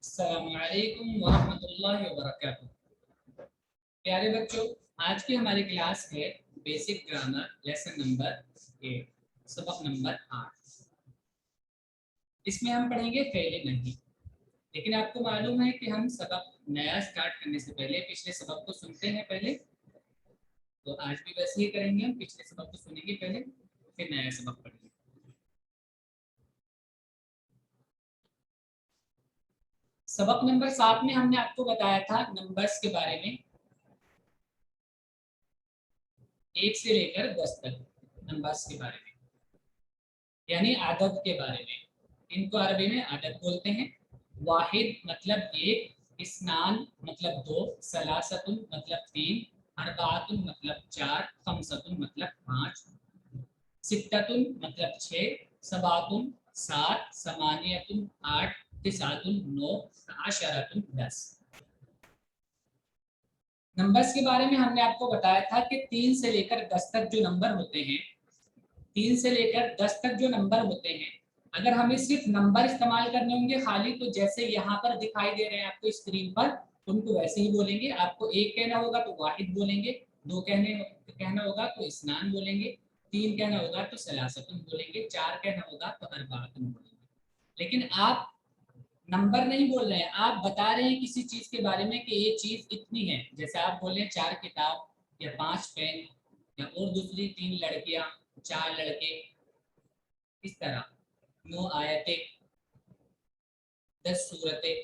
अस्सलामुअलैकुम वरहमतुल्लाहि वबरकातुहू। प्यारे बच्चों, आज की हमारी क्लास है बेसिक ग्रामर लेसन नंबर 8 सबक नंबर 8। इसमें हम पढ़ेंगे फेले नहीं। लेकिन आपको मालूम है कि हम सबक नया स्टार्ट करने से पहले पिछले सबक को सुनते हैं पहले, तो आज भी वैसे ही करेंगे। हम पिछले सबक को सुनेंगे पहले, फिर नया सबक पढ़ेंगे। सबक नंबर 7 में हमने आपको बताया था नंबर्स के बारे में, 1 से लेकर 10 तक नंबर्स के बारे में, यानी आदद के बारे में। इनको अरबी में आदद बोलते हैं। वाहिद मतलब एक, इस्नान मतलब दो, सलासतुन मतलब तीन, अरबातुन मतलब चार, खमसतुन मतलब पाँच, सित्ततुन मतलब छः, सबातुन सात, समानियतुन आठ, तिसातुन नौ, आशरतुन 10। नंबर्स के बारे में हमने आपको बताया था कि 3 से लेकर 10 तक जो नंबर होते हैं, 3 से लेकर 10 तक जो नंबर होते हैं, अगर हमें सिर्फ नंबर इस्तेमाल करने होंगे खाली, तो जैसे यहाँ पर दिखाई दे रहे हैं आपको स्क्रीन पर, उनको वैसे ही बोलेंगे। आपको एक कहना होगा तो वाहिद बोलेंगे, दो कहना होगा तो इस्नान बोलेंगे, तीन कहना होगा तो सलासतुन बोलेंगे, चार कहना होगा तो अरबातुन बोलेंगे। लेकिन आप नंबर नहीं बोल रहे हैं, आप बता रहे हैं किसी चीज के बारे में कि ये चीज इतनी है। जैसे आप बोले 4 किताब या 5 पेन, या और दूसरी 3 लड़कियां, 4 लड़के, इस तरह 9 आयतें, 10 सूरतें।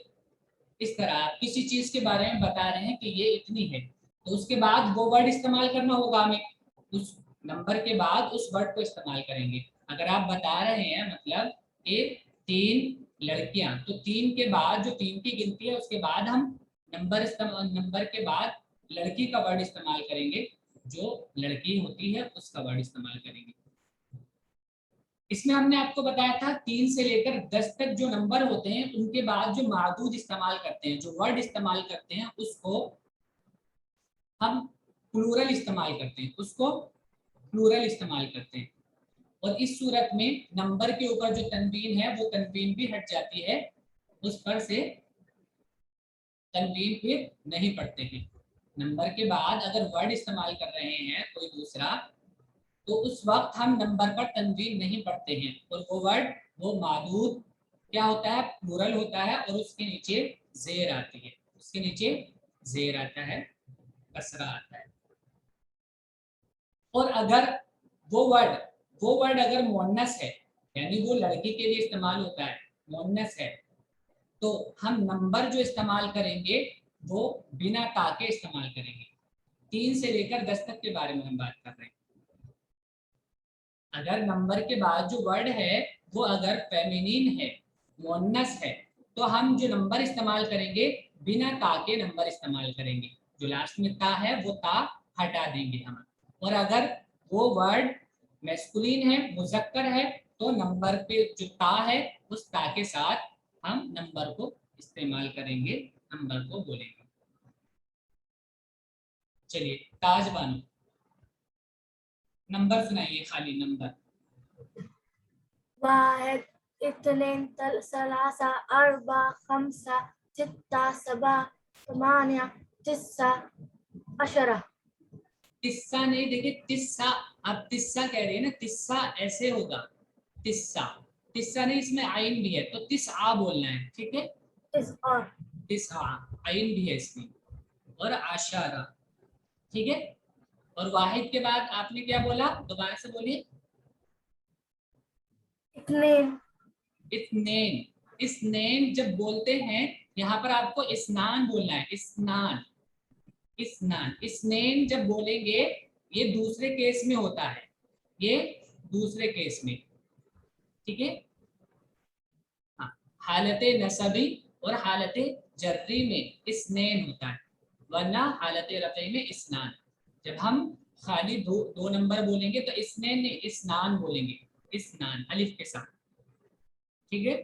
इस तरह आप किसी चीज के बारे में बता रहे हैं कि ये इतनी है, तो उसके बाद वो वर्ड इस्तेमाल करना होगा हमें। उस नंबर के बाद उस वर्ड को इस्तेमाल करेंगे। अगर आप बता रहे हैं मतलब कि 3 लड़कियां, तो 3 के बाद जो 3 की गिनती है उसके बाद हम नंबर के बाद लड़की का वर्ड इस्तेमाल करेंगे, जो लड़की होती है उसका वर्ड इस्तेमाल करेंगे। इसमें हमने आपको बताया था 3 से लेकर 10 तक जो नंबर होते हैं उनके बाद जो मादूद इस्तेमाल करते हैं, जो वर्ड इस्तेमाल करते हैं, उसको हम प्लूरल इस्तेमाल करते हैं, उसको प्लूरल इस्तेमाल करते हैं। और इस सूरत में नंबर के ऊपर जो तनवीन है वो तनवीन भी हट जाती है, उस पर से तनवीन फिर नहीं पढ़ते हैं। नंबर के बाद अगर वर्ड इस्तेमाल कर रहे हैं कोई दूसरा, तो उस वक्त हम नंबर पर तनवीन नहीं पढ़ते हैं, और वो वर्ड वो मादूद क्या होता है, प्लूरल होता है, और उसके नीचे जेर आती है, उसके नीचे जेर आता है, कसरा आता है। और अगर वो वर्ड अगर मुअन्नस है, यानी वो लड़की के लिए इस्तेमाल होता है, मुअन्नस है, तो हम नंबर जो इस्तेमाल करेंगे वो बिना ता के इस्तेमाल करेंगे। 3 से लेकर 10 तक के बारे में हम बात कर रहे हैं। अगर नंबर के बाद जो वर्ड है वो अगर फेमिनिन है, मुअन्नस है, तो हम जो नंबर इस्तेमाल करेंगे बिना ता के नंबर इस्तेमाल करेंगे। जो लास्ट में ता है वो ता हटा देंगे हम। और अगर वो वर्ड मैस्कुलिन है, मुजक्कर है, तो नंबर पे जो ता है उस ता के साथ हम नंबर को इस्तेमाल करेंगे, नंबर को बोलेंगे। चलिए ताज बानो, नंबर सुनाइए, खाली नंबर। वाहिद, इत्नीन, सलासा, अरबा, खमसा, सित्ता, सबा, तमानिया, तिस्सा, अशरा। तिस्सा नहीं, देखिए तिस्सा, आप तिस्सा कह रहे हैं ना, तिस्सा ऐसे होगा, तिस्सा, तिस्सा नहीं, इसमें आइन भी है, तो तिस्आ बोलना है, ठीक है। तिस्आ, तिस्आ आइन भी है इसमें, और आशारा, ठीक है। और वाहिद के बाद आपने क्या बोला, दोबारा से बोलिए। इत्नीन, इत्नेन, इस्नेन जब बोलते हैं यहाँ पर आपको स्नान बोलना है, स्नान, स्नान। स्नेन जब बोलेंगे ये दूसरे केस में होता है, ये दूसरे केस में, ठीक है। हाँ, हालत नसबी और हालत जर्री में स्नेन होता है, वरना हालत रफ़े में स्नान। जब हम खाली दो नंबर बोलेंगे तो स्नेन नहीं, स्नान बोलेंगे, स्नान अलिफ के साथ, ठीक है।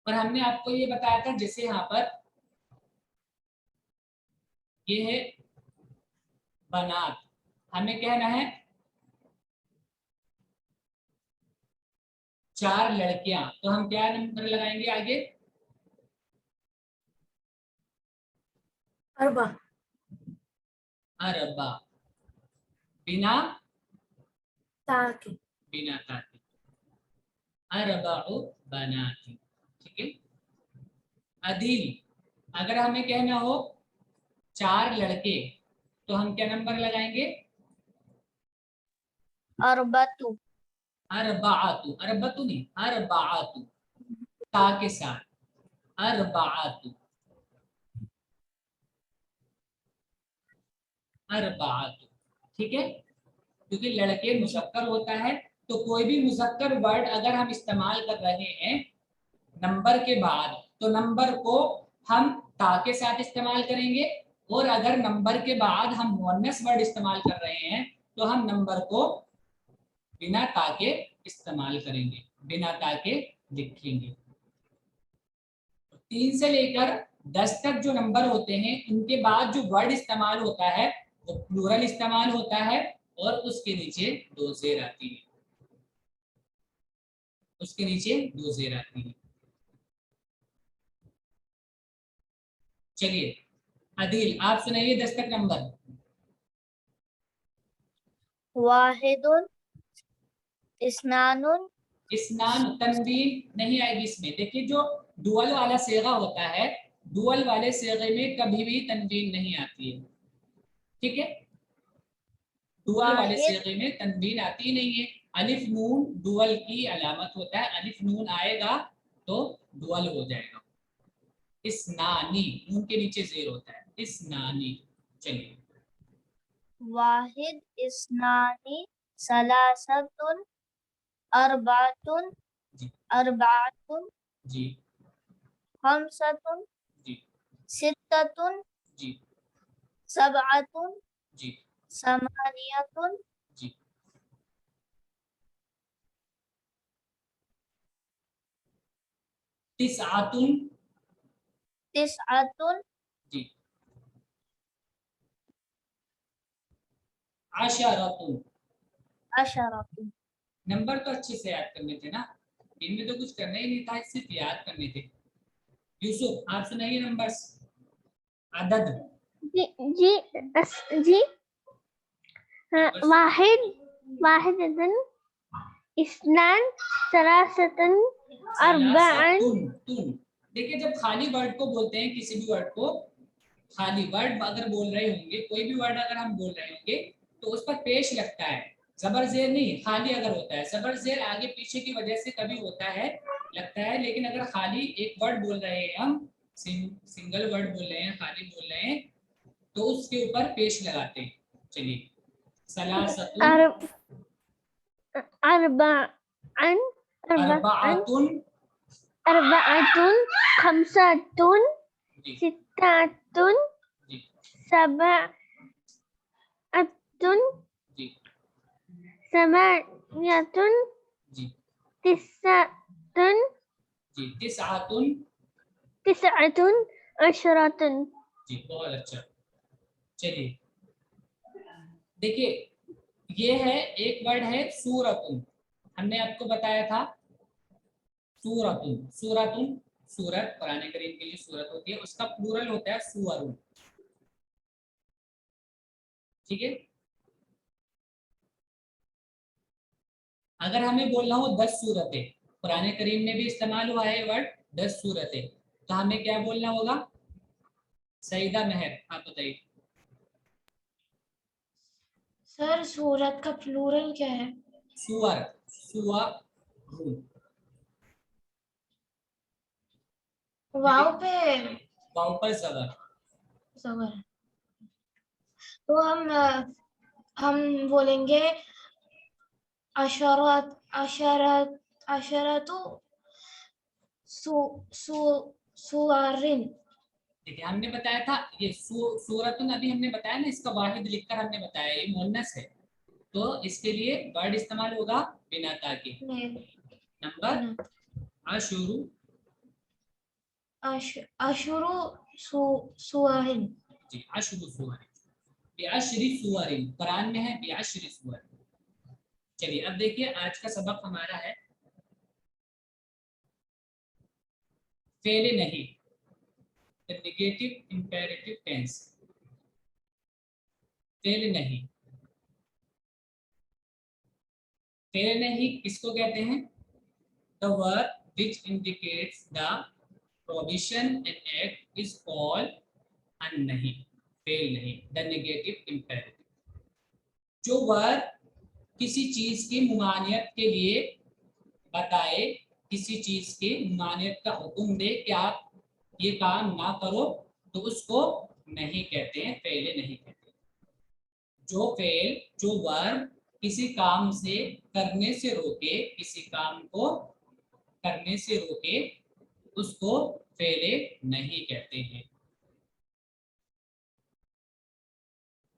और हमने आपको ये बताया था, जैसे यहाँ पर ये है बनात, हमें कहना है 4 लड़कियां, तो हम क्या नंबर लगाएंगे आगे? अरबा। अरबा, बिना ताकि। बिना ताकि, अरबाउ बनाती। ठीक है। अदील, अगर हमें कहना हो 4 लड़के, तो हम क्या नंबर लगाएंगे? अरबतु। अरबातु, अरबतु नहीं, अरबातु, ता के साथ, अरबातु, अरबातु। ठीक है, क्योंकि लड़के मुज़क्कर होता है, तो कोई भी मुज़क्कर वर्ड अगर हम इस्तेमाल कर रहे हैं नंबर के बाद, तो नंबर को हम ता के साथ इस्तेमाल करेंगे, और अगर नंबर के बाद हम मुअन्नस वर्ड इस्तेमाल कर रहे हैं, तो हम नंबर को बिना ता के इस्तेमाल करेंगे, बिना ता के लिखेंगे। 3 से लेकर 10 तक जो नंबर होते हैं, उनके बाद जो वर्ड इस्तेमाल होता है वो प्लूरल इस्तेमाल होता है, और उसके नीचे 2 ज़ेर आती है, उसके नीचे 2 ज़ेर आती है। चलिए अदील, आप सुनाइए 10 तक नंबर। वाहिदुन, इस्नानुन। इस्नान, तनवीन नहीं आएगी इसमें। देखिए जो डुअल वाला सेगा होता है, डुअल वाले सेगे में कभी भी तनवीन नहीं आती है। ठीक है, डुअल वाले वाहिद। सेगे में तनवीन आती नहीं है। अलिफ नून डुअल की अलामत होता है, अलिफ नून आएगा तो डुअल हो जाएगा। इस्नानी, नून के नीचे जेर होता है, इस्नानी। चलिए, वाहिद, इस्नानी, सलासतुन, अरबातुन, जी अरबातुन, जी खमसतुन, जी सित्ततुन, जी सबअतुन, जी समानियतुन, जी। तिसआतुन, तिसअतुन, जी। आशरतुन। अशरतुन। नंबर तो अच्छे से याद करने थे ना, इनमें तो कुछ करना ही नहीं था, सिर्फ याद करने थे। यूसुफ, आप सुनाइए नंबर्स, अदद। जी जी जी। वाहिद, वाहिदतुन, इस्नान, सलासतुन, अरबाअन। सलासतुन, तुन। देखिए जब खाली वर्ड को बोलते हैं, किसी भी वर्ड को खाली वर्ड अगर बोल रहे होंगे, कोई भी वर्ड अगर हम बोल रहे होंगे, तो उस पर पेश लगता है, जबर जेर नहीं। खाली अगर होता है, जबर जेर आगे पीछे की वजह से कभी होता है, लगता है, लेकिन अगर खाली एक वर्ड बोल रहे हैं हम, सिंगल वर्ड बोल रहे हैं, खाली बोल रहे हैं, तो उसके ऊपर पेश लगाते हैं। चलिए, सलासतुन, अरबाअन, अरबाअन, अरबाअतुन, अरबाअतुन, खमसतुन, जी सित्तातुन, जी सबअतुन, जी समानियतुन, जी तिस्सतुन, जी। तिसआतुन, तिसअतुन, अशरतुन। जी बहुत अच्छा। चलिए देखिए, ये है एक वर्ड है सूरतुन, हमने आपको बताया था सूरतुन। सूरतुन सूरत, कुरान करीम के लिए सूरत होती है, उसका प्लूरल होता है सुवरुन। ठीक है, अगर हमें बोलना हो 10 सूरतें, कुरान करीम में भी इस्तेमाल हुआ है वर्ड 10 सूरतें, तो हमें क्या बोलना होगा? सईदा मेहर, आप बताइए। सर सूरत का प्लूरल क्या है? सुअर, सुअरुन। वाव पे वाव पर जबर। सबर है। तो हम बोलेंगे अशरत, अशरत, अशरतु, सु सु सुवारिन। देखिए हमने बताया था ये सूरतुन, अभी हमने बताया ना, इसका वाहिद लिखकर हमने बताया ये मुअन्नस है, तो इसके लिए वर्ड इस्तेमाल होगा बिना ता के। नंबर अशुरू, अशुरु, सुवारिन। जी अशुरू सुवरिन, बिअशरी सुवरिन, कुरान में है बिअशरी सुवरिन। चलिए अब देखिए आज का सबक हमारा है फेल नहीं, the negative imperative tense, fail नहीं। फेल नहीं किसको कहते हैं? The verb which indicates the provision and act is called नहीं, फेल नहीं, द नेगेटिव इंपेरेटिव। जो वर्ब किसी चीज की मुमानियत के लिए बताए, किसी चीज की मुमानियत का हुक्म दे कि आप ये काम ना करो, तो उसको नहीं कहते हैं, फेल नहीं कहते। जो वर्ब किसी काम से करने से रोके, किसी काम को करने से रोके, उसको फेले नहीं कहते हैं।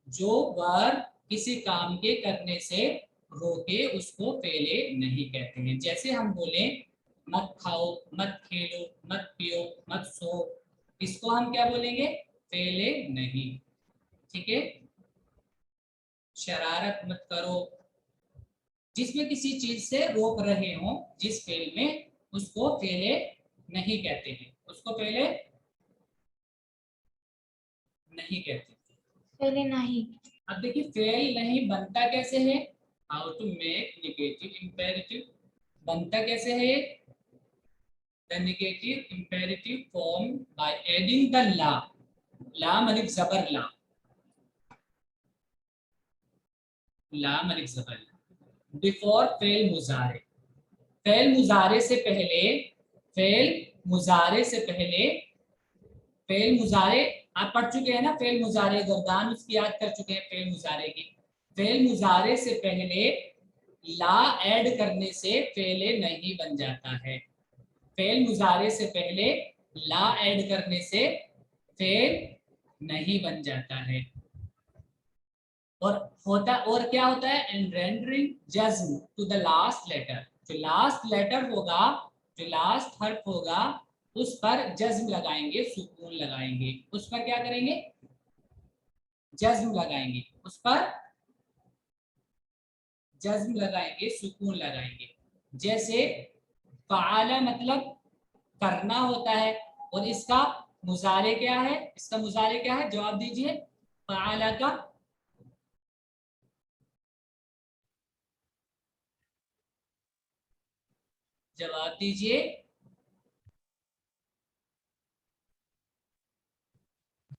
जो वर्ब किसी काम के करने से रोके, उसको फेले नहीं कहते हैं। जैसे हम बोले मत खाओ, मत खेलो, मत पियो, मत सो, इसको हम क्या बोलेंगे? फेले नहीं। ठीक है। शरारत मत करो, जिसमें किसी चीज से रोक रहे हो, जिस फेल में, उसको फेले नहीं कहते हैं, उसको फेले नहीं कहते। फेल नहीं। अब देखिए फेल नहीं बनता कैसे है, how to make negative imperative, बनता कैसे है? The negative imperative form by adding the ला, ला मलिक जबर ला, ला मलिक जबर ला बिफोर फेल मुजारे। फेल मुजारे से पहले, फेल मुजारे से पहले, फेल मुजारे आप पढ़ चुके हैं ना, फेल मुजारे गर्दान उसकी याद कर चुके हैं फेल मुजारे की। फेल मुजारे से पहले ला ऐड करने से फेले नहीं बन जाता है। फेल मुजारे से पहले ला ऐड करने से फेल नहीं बन जाता है। और होता, और क्या होता है? एंड रेंडरिंग जज्म टू द लास्ट लेटर, जो लास्ट लेटर होगा, जो लास्ट हर्फ होगा, उस पर जज्म लगाएंगे, सुकून लगाएंगे, उस पर क्या करेंगे? जज्म लगाएंगे, उस पर जज्म लगाएंगे, सुकून लगाएंगे। जैसे फ़आला मतलब करना होता है, और इसका मुजारे क्या है? इसका मुजारे क्या है? जवाब दीजिए। फ़आला का जवाब दीजिए।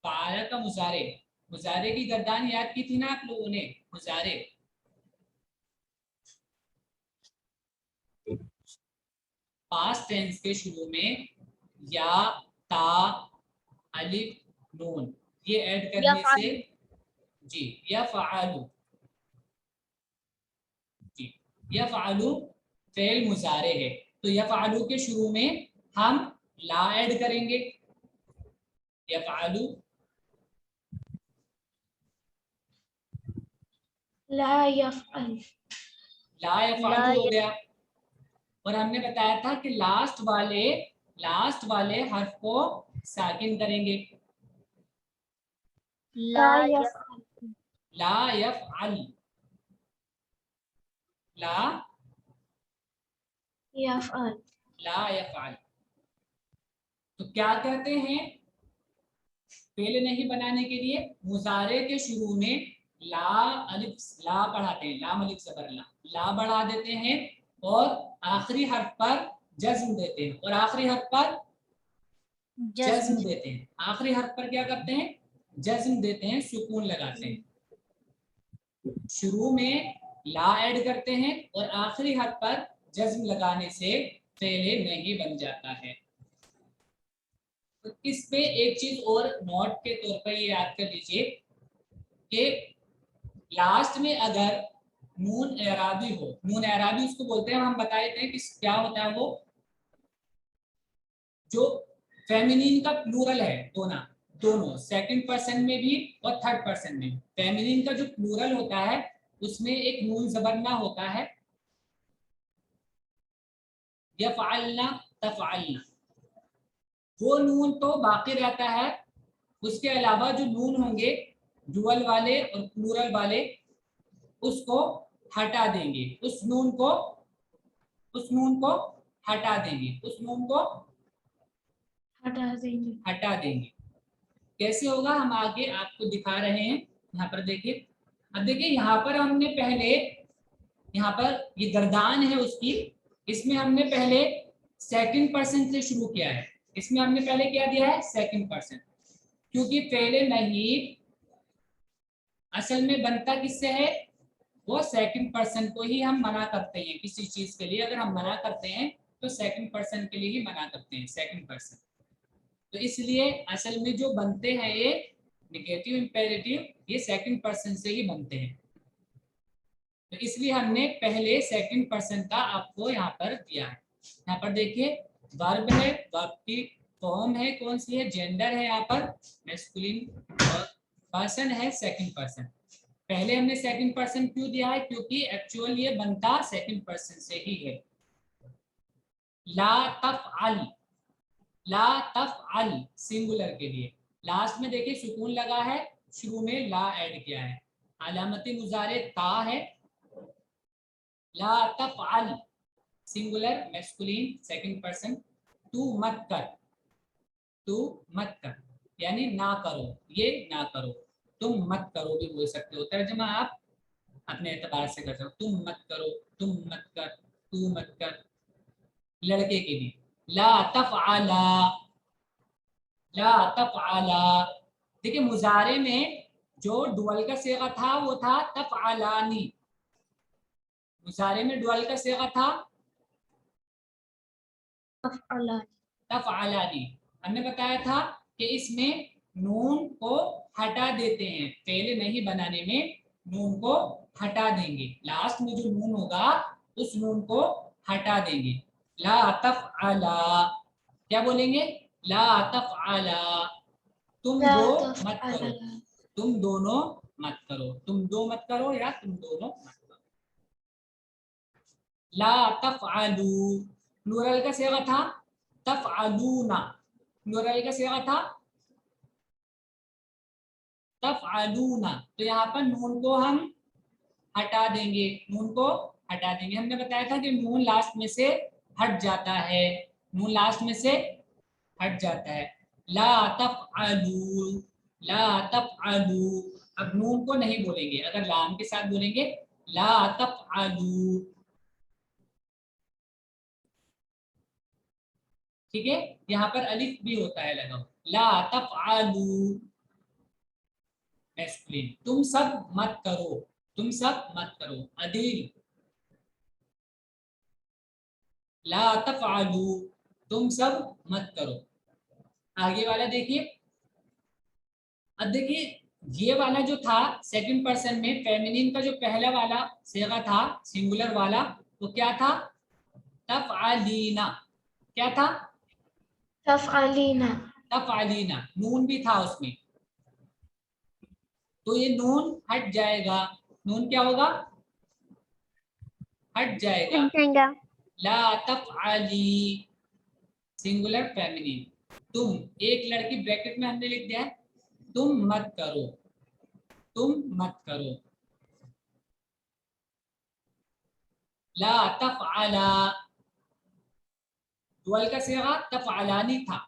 फ़आला का मुजारे, मुजारे की गर्दान याद की थी ना आप लोगों ने? मुजारे पास्ट टेंस के शुरू में या, ता, अलिफ, नून, ये ऐड करने से, जी, या फ़आलू, जी, या फ़आलू फेल मुजारे है, तो या फ़आलू के शुरू में हम ला ऐड करेंगे, या फ़आलू, ला यफ़अल। ला या फ़आलू हो गया। और हमने बताया था कि लास्ट वाले हर्फ को साकिन करेंगे। ला यफ़अल। ला यफ़अल, ला यफ़अल। ला यफ़अल। तो क्या कहते हैं? फेल नहीं बनाने के लिए मुजारे के शुरू में ला अलिफ, ला बढ़ाते हैं, ला मलिक जबर ला, ला बढ़ा देते हैं, और आखिरी हर्फ पर जज्म देते हैं, और आखिरी हर्फ पर जज्म देते हैं। आखिरी हर्फ पर क्या करते हैं? जज्म देते हैं, सुकून लगाते हैं। शुरू में ला ऐड करते हैं, और आखिरी हर्फ पर जज्म लगाने से फेले नहीं बन जाता है। तो इस पे एक चीज और नोट के तौर पर ये याद कर लीजिए कि लास्ट में अगर नून एराबी हो, नून एराबी उसको बोलते हैं, हम बताए थे कि क्या होता है वो, जो फेमिनिन का प्लूरल है, दोनों सेकंड पर्सन में भी और थर्ड पर्सन में भी, फेमिनिन का जो प्लूरल होता है उसमें एक नून जबर ना होता है, यफ़अलना, तफ़अलना, वो नून तो बाकी रहता है, उसके अलावा जो नून होंगे डुअल वाले और प्लूरल वाले, उसको हटा देंगे, उस नून को हटा देंगे, उस नून को हटा देंगे। हटा देंगे। कैसे होगा हम आगे आपको दिखा रहे हैं। यहाँ पर देखिए, अब देखिए यहाँ पर हमने पहले, यहाँ पर ये गर्दान है उसकी, इसमें हमने पहले सेकंड पर्सन से शुरू किया है। इसमें हमने पहले क्या दिया है, सेकंड पर्सन, क्योंकि पहले नहीं असल में बनता किससे है, वो सेकंड पर्सन को ही हम मना करते हैं। किसी चीज के लिए अगर हम मना करते हैं तो सेकंड पर्सन के लिए ही मना करते हैं, सेकंड पर्सन। तो इसलिए असल में जो बनते हैं ये नेगेटिव इंपेरेटिव, ये सेकंड पर्सन से ही बनते हैं। तो इसलिए हमने पहले सेकंड पर्सन का आपको यहाँ पर दिया है। यहाँ पर देखिए वर्ब है, वर्ब की फॉर्म है कौन सी है, जेंडर है यहाँ पर मैस्कुलिन, और पर्सन है सेकंड पर्सन। पहले हमने सेकंड पर्सन क्यों दिया है, क्योंकि एक्चुअल ये बनता सेकंड पर्सन से ही है। ला तफअल, ला तफअल सिंगुलर के लिए लास्ट में देखिए सुकून लगा है, शुरू में ला ऐड किया है, अलामती मुजारे ता है। ला तफअल सिंगुलर मैस्कुलिन सेकंड पर्सन, तू मत कर, तू मत कर यानी ना करो, ये ना करो। तुम मत करो भी बोल सकते हो, तर्जमा आप अपने एतबार से कर सकते हो। तुम मत करो, तुम मत कर, तू मत कर। लड़के के लिए ला तफअला, ला तफअला। देखिए मुजारे में जो डुअल का सेगा था वो था तफअलानी। मुजारे में डुअल का सेगा था अफअलानी। तफअलानी। हमने बताया था कि इसमें नून को हटा देते हैं, पहले नहीं बनाने में नून को हटा देंगे, लास्ट में जो नून होगा उस नून को हटा देंगे। ला तफअला, क्या बोलेंगे, ला तफअला, तुम ला दो मत करो, तफअला। तुम दोनों मत करो, तुम दो मत करो या तुम दोनों मत करो। ला तफअलू, प्लूरल का सेगा था तफअलूना, प्लूरल का सेगा था तफअलूना। तो यहाँ पर नून को हम हटा देंगे, नून को हटा देंगे। हमने बताया था कि नून लास्ट में से हट जाता है, नून लास्ट में से हट जाता है। ला तफअलू, ला तफअलू। अब नून को नहीं बोलेंगे, अगर लाम के साथ बोलेंगे ला तफअलू, ठीक है। यहाँ पर अलिफ भी होता है लगा, ला तफअलू मैस्कुलिन, तुम सब मत करो, तुम सब मत करो। अदील, ला तफअलू, तुम सब मत करो। आगे वाला देखिए, अब देखिए ये वाला जो था सेकंड पर्सन में फेमिनिन का जो पहला वाला सेगा था सिंगुलर वाला, वो क्या था, तफअलीना। क्या था, तफअलीना। तफअलीना, नून भी था उसमें, तो ये नून हट जाएगा। नून क्या होगा, हट जाएगा। ला तफअली सिंगुलर फेमिनिन, तुम, एक लड़की ब्रैकेट में हमने लिख दिया है, तुम मत करो, तुम मत करो। ला तफअला, डुअल का सेगा तफअलानी था,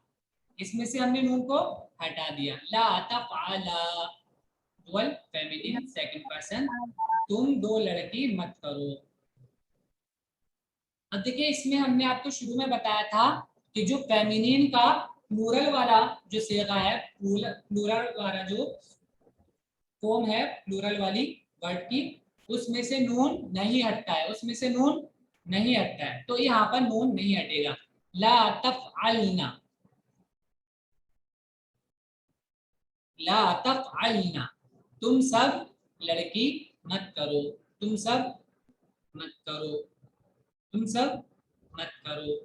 इसमें से हमने नून को हटा दिया। ला तफअला डुअल फेमिनिन सेकंड पर्सन, तुम दो लड़की मत करो। अब देखिए इसमें हमने आपको शुरू में बताया था कि जो फेमिनिन का प्लूरल वाला जो सेगा है, प्लूरल वाला जो फॉर्म है प्लूरल वाली वर्ड की, उसमें से नून नहीं हटता है, उसमें से नून नहीं हटता है, तो यहाँ पर नून नहीं हटेगा। ला तफअलना, ला तफअलना, तुम सब लड़की मत करो, तुम सब मत करो, तुम सब मत करो।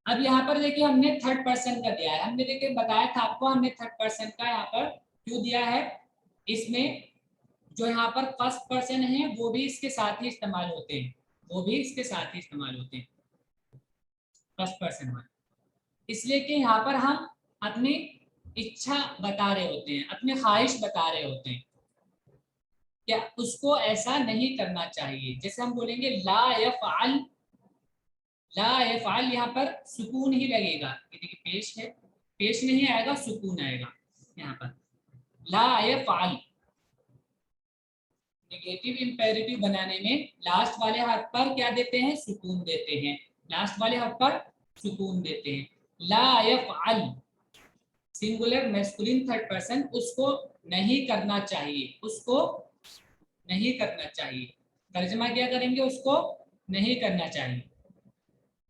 अब यहाँ पर देखिए हमने थर्ड पर्सन का दिया है, हमने देखिए बताया था आपको, हमने थर्ड पर्सन का यहाँ पर क्यों दिया है। इसमें जो यहाँ पर फर्स्ट पर्सन है वो भी इसके साथ ही इस्तेमाल होते हैं, वो भी इसके साथ ही इस्तेमाल होते हैं फर्स्ट पर्सन में, इसलिए कि यहाँ पर हम अपनी इच्छा बता रहे होते हैं, अपनी ख्वाहिश बता रहे होते हैं, क्या उसको ऐसा नहीं करना चाहिए। जैसे हम बोलेंगे ला यफ़अल ला यफ़अल यहाँ पर सुकून ही लगेगा, ये देखिए पेश है, पेश नहीं आएगा, सुकून आएगा यहाँ पर। ला यफ़अल नेगेटिव इंपेरेटिव बनाने में लास्ट वाले हर्फ पर क्या देते हैं, सुकून देते हैं, लास्ट वाले हर्फ पर सुकून देते हैं। ला यफ़अल सिंगुलर मैस्कुलिन थर्ड पर्सन, उसको नहीं करना चाहिए, उसको नहीं करना चाहिए। तर्जमा क्या करेंगे, उसको नहीं करना चाहिए।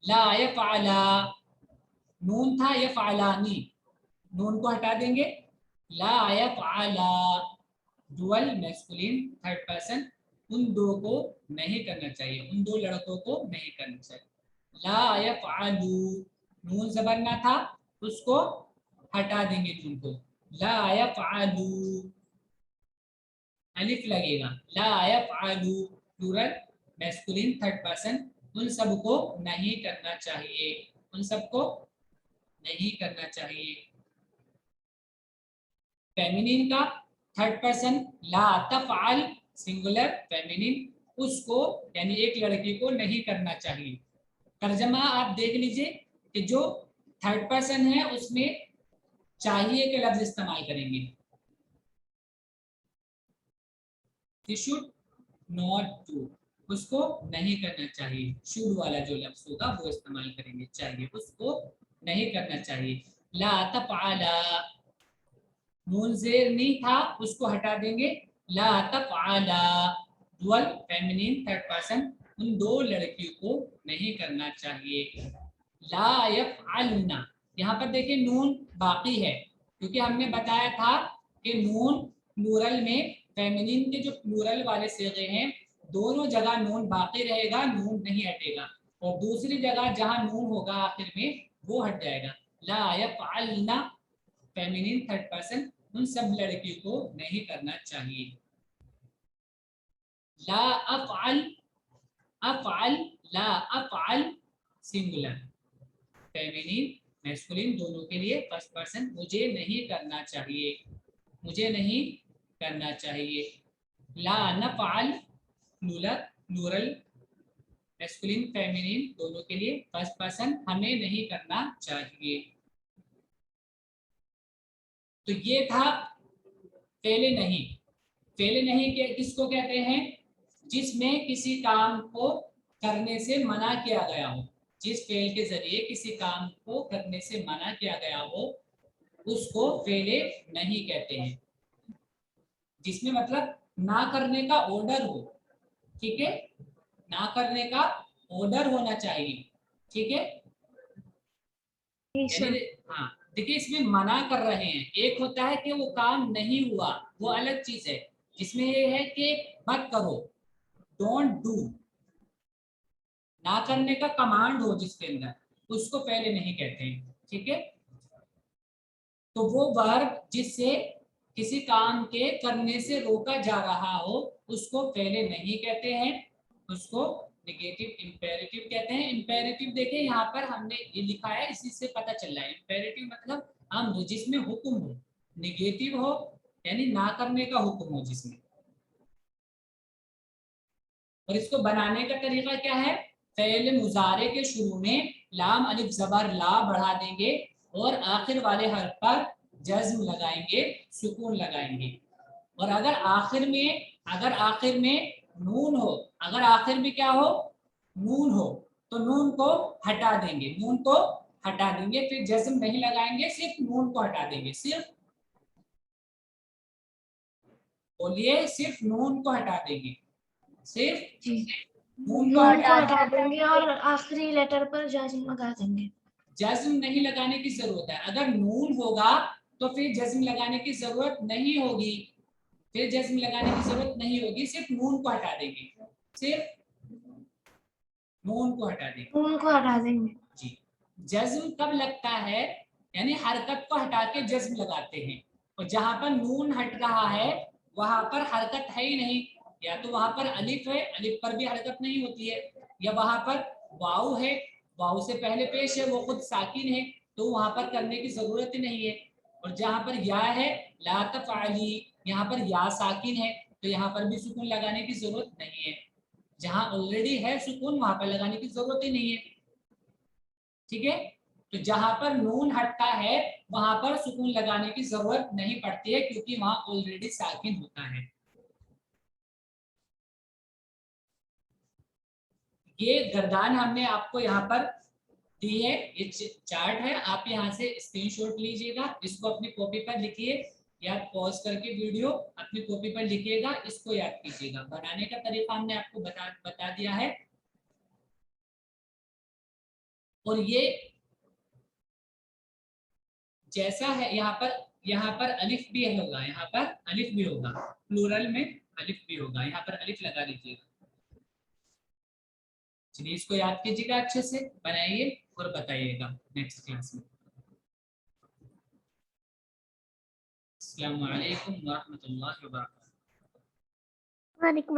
ला यफ़अला नून था यफ़अलानी, नून को हटा देंगे। ला यफ़अला डुअल मैस्कुलिन थर्ड पर्सन, उन दो को नहीं करना चाहिए, उन दो लड़कों को नहीं करना चाहिए। ला यफ़अलू नून जबर ना था, उसको हटा देंगे नून को। ला यफ़अलू अलिफ लगेगा। ला यफ़अलू प्लूरल मैस्कुलिन थर्ड पर्सन, उन सबको नहीं करना चाहिए, उन सबको नहीं करना चाहिए। फेमिनिन का थर्ड पर्सन ला तफ़अल सिंगुलर फेमिनिन, उसको यानी एक लड़की को नहीं करना चाहिए। तर्जमा आप देख लीजिए कि जो थर्ड पर्सन है उसमें चाहिए के लफ्ज इस्तेमाल करेंगे, शुड नॉट टू, उसको नहीं करना चाहिए, शुड वाला जो लफ्ज होगा वो इस्तेमाल करेंगे, चाहिए उसको नहीं करना चाहिए। ला तफ़अला नून ज़ेर नहीं था, उसको हटा देंगे। ला तफ़अला डुअल फेमिनिन थर्ड पर्सन, उन दो लड़कियों को नहीं करना चाहिए। ला यफ़अलना यहाँ पर देखिए नून बाकी है, क्योंकि हमने बताया था कि नून प्लूरल में फेमिनिन के जो प्लूरल वाले सिगे हैं दोनों जगह नून बाकी रहेगा, नून नहीं हटेगा, और दूसरी जगह जहां नून होगा आखिर में वो हट जाएगा। ला यफ़अलना फेमिनिन थर्ड पर्सन, उन सब लड़कियों को नहीं करना चाहिए। ला अफ़अल अफ़अल ला अफ़अल सिंगुलर फेमिनिन मैस्कुलिन दोनों के लिए फर्स्ट पर्सन, मुझे नहीं करना चाहिए, मुझे नहीं करना चाहिए। ला नफ़अल प्लूरल प्लूरल मैस्कुलिन फेमिनिन दोनों के लिए फर्स्ट पर्सन, हमें नहीं करना चाहिए। तो ये था फेले नहीं। फेले नहीं के किसको कहते हैं, जिसमें किसी काम को करने से मना किया गया हो, जिस फेल के जरिए किसी काम को करने से मना किया गया हो उसको फेले नहीं कहते हैं, जिसमें मतलब ना करने का ऑर्डर हो, ठीक है, ना करने का ऑर्डर होना चाहिए, ठीक है। यानी हाँ देखिए इसमें मना कर रहे हैं, एक होता है कि वो काम नहीं हुआ, वो अलग चीज है, जिसमें ये है कि मत करो, डोंट डू, ना करने का कमांड हो जिसके अंदर, उसको पहले नहीं कहते हैं, ठीक है। तो वो वर्ब जिससे किसी काम के करने से रोका जा रहा हो उसको पहले नहीं कहते हैं, उसको नेगेटिव इंपेरेटिव कहते हैं। इंपेरेटिव देखें यहाँ पर हमने ये लिखा है, इसी से पता चल रहा है इंपेरेटिव मतलब अम्र जिसमें हुक्म हो, नेगेटिव हो यानी ना करने का हुक्म हो जिसमें। और इसको बनाने का तरीका क्या है, फेल मुजारे के शुरू में लाम अलिफ जबर ला बढ़ा देंगे और आखिर वाले हर्फ पर जज्म लगाएंगे, सुकून लगाएंगे। और अगर आखिर में नून हो, अगर आखिर में क्या हो, नून हो, तो नून को हटा देंगे, नून को हटा देंगे, फिर जज्म नहीं लगाएंगे, सिर्फ नून को हटा देंगे, सिर्फ बोलिए, सिर्फ नून को हटा देंगे, सिर्फ नून को हटा देंगे और आखिरी लेटर पर जज्म लगा देंगे। जज्म नहीं लगाने की जरूरत है, अगर नून होगा तो फिर जज्म लगाने की जरूरत नहीं होगी, फिर जज्म लगाने की जरूरत नहीं होगी, सिर्फ नून को हटा देंगे, सिर्फ नून को हटा देंगे, नून को हटा देंगे जी। जज्म कब लगता है, यानी हरकत को हटा के जज्म लगाते हैं, और जहां पर नून हट रहा है वहां पर हरकत है ही नहीं, या तो वहां पर अलिफ है, अलिफ पर भी हरकत नहीं होती है, या वहां पर वाव है, वाव से पहले पेश है, वो खुद साकिन है, तो वहां पर करने की जरूरत ही नहीं है। और जहां पर या है ला तफ़अली, यहाँ पर या साकिन है, तो यहाँ पर भी सुकून लगाने की जरूरत नहीं है, जहां ऑलरेडी है सुकून वहां पर लगाने की जरूरत ही नहीं है। ठीक है। तो जहां पर नून हटता है वहां पर सुकून लगाने की जरूरत नहीं पड़ती है, क्योंकि वहां ऑलरेडी साकिन होता है। ये गर्दान हमने आपको यहाँ पर दी है, ये चार्ट है, आप यहाँ से स्क्रीनशॉट लीजिएगा, इसको अपनी कॉपी पर लिखिए या पॉज करके वीडियो अपनी कॉपी पर लिखिएगा, इसको याद कीजिएगा। बनाने का तरीका हमने आपको बता दिया है। और ये जैसा है यहाँ पर अलिफ भी होगा, यहाँ पर अलिफ भी होगा, प्लूरल में अलिफ भी होगा, यहाँ पर अलिफ लगा लीजिएगा। चलिए इसको याद कीजिएगा, अच्छे से बनाइए और बताइएगा नेक्स्ट क्लास में। अस्सलाम वालेकुम व रहमतुल्लाहि व बरकातहू। वालेकुम